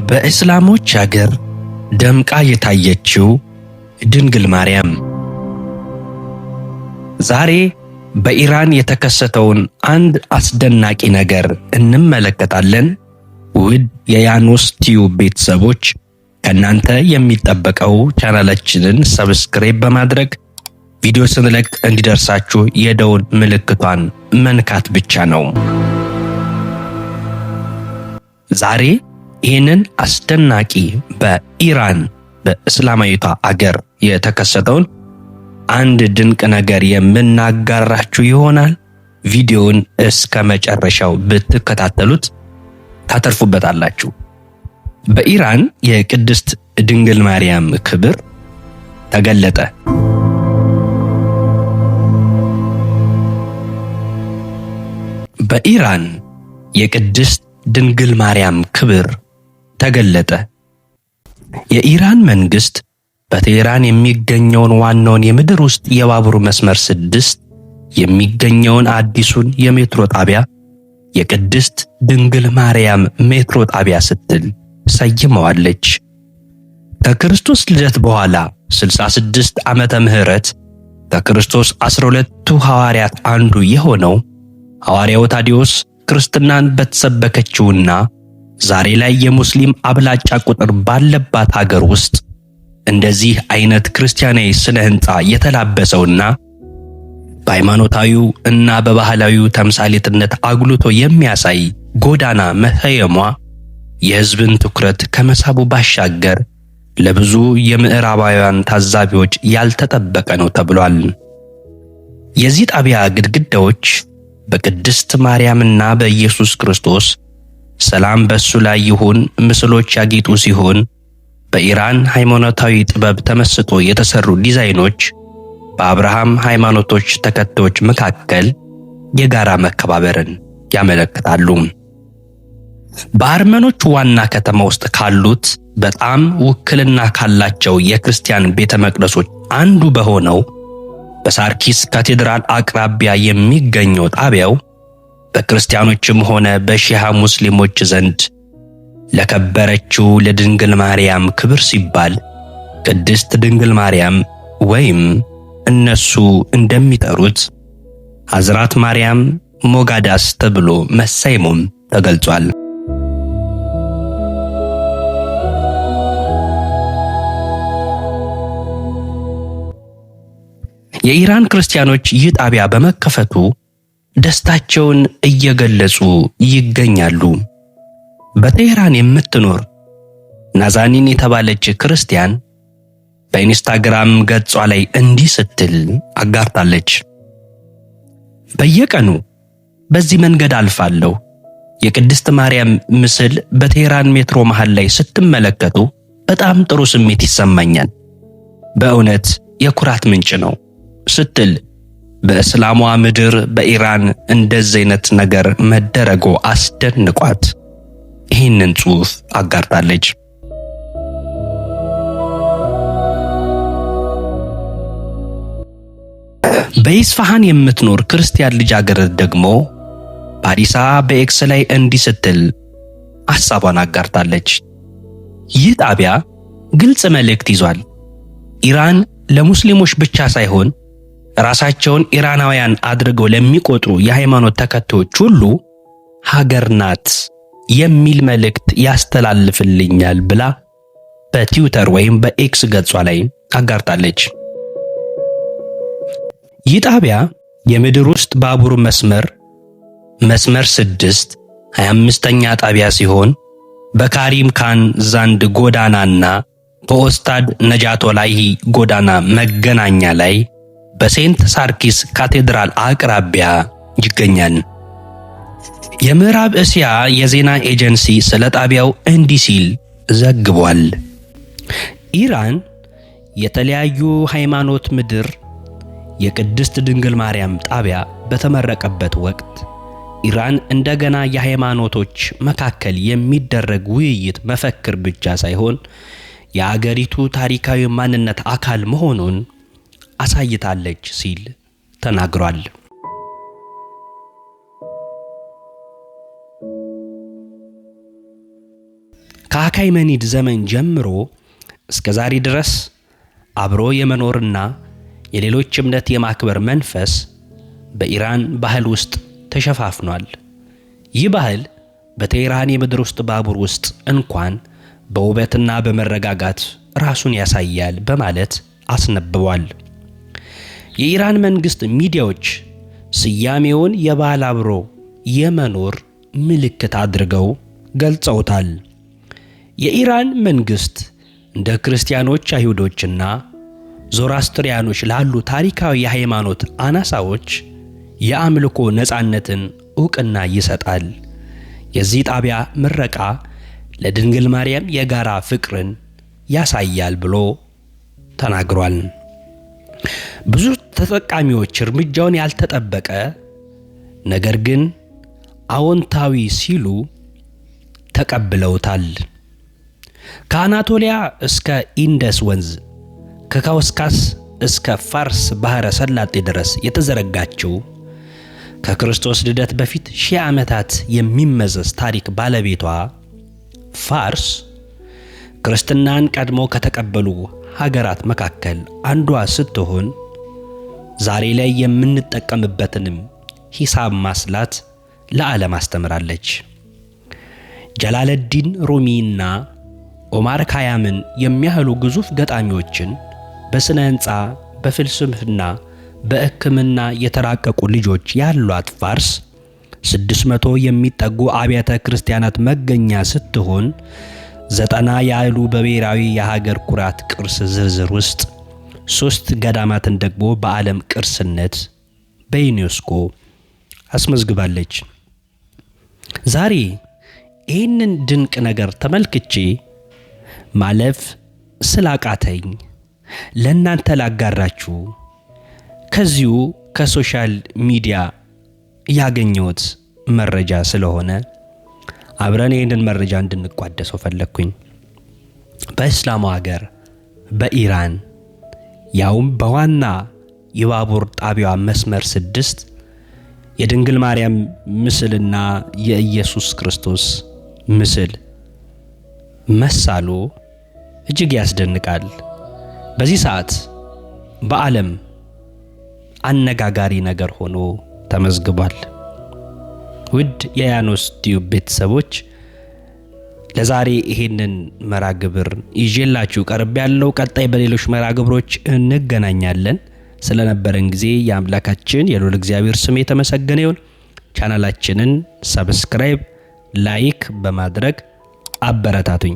በእስላሞች ሀገር ደምቃ የታየችው ድንግል ማርያም ዛሬ በኢራን የተከሰተውን አንድ አስደናቂ ነገር እንመለከታለን። ውድ የያኖስ ቲዩብ ቤተሰቦች ከናንተ የሚጠበቀው ቻናላችንን ሰብስክራይብ በማድረግ ቪዲዮ ስንለቅ እንዲደርሳችሁ የደውል ምልክቷን መንካት ብቻ ነው። ዛሬ ይህንን አስደናቂ በኢራን በእስላማዊቷ አገር የተከሰተውን አንድ ድንቅ ነገር የምናጋራችሁ ይሆናል። ቪዲዮውን እስከ መጨረሻው ብትከታተሉት ታተርፉበታላችሁ። በኢራን የቅድስት ድንግል ማርያም ክብር ተገለጠ። በኢራን የቅድስት ድንግል ማርያም ክብር ተገለጠ። የኢራን መንግስት በቴህራን የሚገኘውን ዋናውን የምድር ውስጥ የባቡር መስመር 6 የሚገኘውን አዲሱን የሜትሮ ጣቢያ የቅድስት ድንግል ማርያም ሜትሮ ጣቢያ ስትል ሰይመዋለች። ከክርስቶስ ልደት በኋላ 66 ዓመተ ምህረት ከክርስቶስ 12ቱ ሐዋርያት አንዱ የሆነው ሐዋርያው ታዲዮስ ክርስትናን በተሰበከችውና ዛሬ ላይ የሙስሊም አብላጫ ቁጥር ባለባት ሀገር ውስጥ እንደዚህ አይነት ክርስቲያናዊ ስነ ህንጻ የተላበሰውና በሃይማኖታዊው እና በባህላዊው ተምሳሌትነት አጉልቶ የሚያሳይ ጎዳና መሰየሟ የህዝብን ትኩረት ከመሳቡ ባሻገር ለብዙ የምዕራባውያን ታዛቢዎች ያልተጠበቀ ነው ተብሏል። የዚህ ጣቢያ ግድግዳዎች በቅድስት ማርያምና በኢየሱስ ክርስቶስ ሰላም በሱ ላይ ይሁን ምስሎች ያጌጡ ሲሆን በኢራን ሃይማኖታዊ ጥበብ ተመስጦ የተሰሩ ዲዛይኖች በአብርሃም ሃይማኖቶች ተከታዮች መካከል የጋራ መከባበርን ያመለክታሉ። በአርመኖች ዋና ከተማ ውስጥ ካሉት በጣም ውክልና ካላቸው የክርስቲያን ቤተ መቅደሶች አንዱ በሆነው በሳርኪስ ካቴድራል አቅራቢያ የሚገኘው ጣቢያው በክርስቲያኖችም ሆነ በሺሃ ሙስሊሞች ዘንድ ለከበረችው ለድንግል ማርያም ክብር ሲባል ቅድስት ድንግል ማርያም ወይም እነሱ እንደሚጠሩት ሐዝራት ማርያም ሞጋዳስ ተብሎ መሰየሙም ተገልጿል። የኢራን ክርስቲያኖች ይህ ጣቢያ በመከፈቱ ደስታቸውን እየገለጹ ይገኛሉ። በቴህራን የምትኖር ናዛኒን የተባለች ክርስቲያን በኢንስታግራም ገጿ ላይ እንዲህ ስትል አጋርታለች። በየቀኑ በዚህ መንገድ አልፋለሁ። የቅድስት ማርያም ምስል በቴህራን ሜትሮ መሃል ላይ ስትመለከቱ በጣም ጥሩ ስሜት ይሰማኛል። በእውነት የኩራት ምንጭ ነው ስትል በእስላሟ ምድር በኢራን እንደዚህ አይነት ነገር መደረጉ አስደንቋት ይህንን ጽሑፍ አጋርታለች። በኢስፋሃን የምትኖር ክርስቲያን ልጃገረድ ደግሞ ፓሪሳ በኤክስ ላይ እንዲህ ስትል ሐሳቧን አጋርታለች። ይህ ጣቢያ ግልጽ መልእክት ይዟል። ኢራን ለሙስሊሞች ብቻ ሳይሆን ራሳቸውን ኢራናውያን አድርገው ለሚቆጥሩ የሃይማኖት ተከታዮች ሁሉ ሀገር ናት የሚል መልእክት ያስተላልፍልኛል ብላ በትዊተር ወይም በኤክስ ገጿ ላይ አጋርታለች። ይህ ጣቢያ የምድር ውስጥ ባቡር መስመር 6 25ኛ ጣቢያ ሲሆን በካሪም ካን ዛንድ ጎዳናና በኦስታድ ነጃቶላሂ ጎዳና መገናኛ ላይ በሴንት ሳርኪስ ካቴድራል አቅራቢያ ይገኛል። የምዕራብ እስያ የዜና ኤጀንሲ ስለ ጣቢያው እንዲህ ሲል ዘግቧል። ኢራን የተለያዩ ሃይማኖት ምድር የቅድስት ድንግል ማርያም ጣቢያ በተመረቀበት ወቅት ኢራን እንደገና የሃይማኖቶች መካከል የሚደረግ ውይይት መፈክር ብቻ ሳይሆን የአገሪቱ ታሪካዊ ማንነት አካል መሆኑን አሳይታለች ሲል ተናግሯል። ከአካይመኒድ ዘመን ጀምሮ እስከ ዛሬ ድረስ አብሮ የመኖርና የሌሎች እምነት የማክበር መንፈስ በኢራን ባህል ውስጥ ተሸፋፍኗል። ይህ ባህል በቴህራን የምድር ውስጥ ባቡር ውስጥ እንኳን በውበትና በመረጋጋት ራሱን ያሳያል በማለት አስነብቧል። የኢራን መንግስት ሚዲያዎች ስያሜውን የባህል አብሮ የመኖር ምልክት አድርገው ገልጸውታል። የኢራን መንግስት እንደ ክርስቲያኖች፣ አይሁዶችና ዞራስትሪያኖች ላሉ ታሪካዊ የሃይማኖት አናሳዎች የአምልኮ ነፃነትን ዕውቅና ይሰጣል። የዚህ ጣቢያ ምረቃ ለድንግል ማርያም የጋራ ፍቅርን ያሳያል ብሎ ተናግሯል። ብዙ ተጠቃሚዎች እርምጃውን ያልተጠበቀ ነገር ግን አዎንታዊ ሲሉ ተቀብለውታል። ከአናቶሊያ እስከ ኢንደስ ወንዝ ከካውስካስ እስከ ፋርስ ባህረ ሰላጤ ድረስ የተዘረጋችው ከክርስቶስ ልደት በፊት 1000 ዓመታት የሚመዘዝ ታሪክ ባለቤቷ ፋርስ ክርስትናን ቀድሞ ከተቀበሉ ሀገራት መካከል አንዷ ስትሆን ዛሬ ላይ የምንጠቀምበትንም ሂሳብ ማስላት ለዓለም አስተምራለች። ጀላለዲን ሩሚና ኦማር ካያምን የሚያህሉ ግዙፍ ገጣሚዎችን በስነ ሕንፃ፣ በፍልስፍና፣ በሕክምና የተራቀቁ ልጆች ያሏት ፋርስ 600 የሚጠጉ አብያተ ክርስቲያናት መገኛ ስትሆን 90 ያህሉ በብሔራዊ የሀገር ኩራት ቅርስ ዝርዝር ውስጥ 3 ገዳማትን ደግሞ በዓለም ቅርስነት በዩኔስኮ አስመዝግባለች። ዛሬ ይህንን ድንቅ ነገር ተመልክቼ ማለፍ ስላቃተኝ ለእናንተ ላጋራችሁ ከዚሁ ከሶሻል ሚዲያ ያገኘሁት መረጃ ስለሆነ አብረን ይህንን መረጃ እንድንቋደሰው ፈለግኩኝ። በእስላሙ ሀገር በኢራን ያውም በዋና የባቡር ጣቢያዋ መስመር 6 የድንግል ማርያም ምስልና የኢየሱስ ክርስቶስ ምስል መሳሉ እጅግ ያስደንቃል። በዚህ ሰዓት በዓለም አነጋጋሪ ነገር ሆኖ ተመዝግቧል። ውድ የያኖስ ቲዩብ ቤተሰቦች ለዛሬ ይሄንን መራግብር ይዤላችሁ ቀርብ ያለው። ቀጣይ በሌሎች መራግብሮች እንገናኛለን። ስለነበረን ጊዜ የአምላካችን የልዑል እግዚአብሔር ስም የተመሰገነ ይሁን። ቻናላችንን ሰብስክራይብ፣ ላይክ በማድረግ አበረታቱኝ።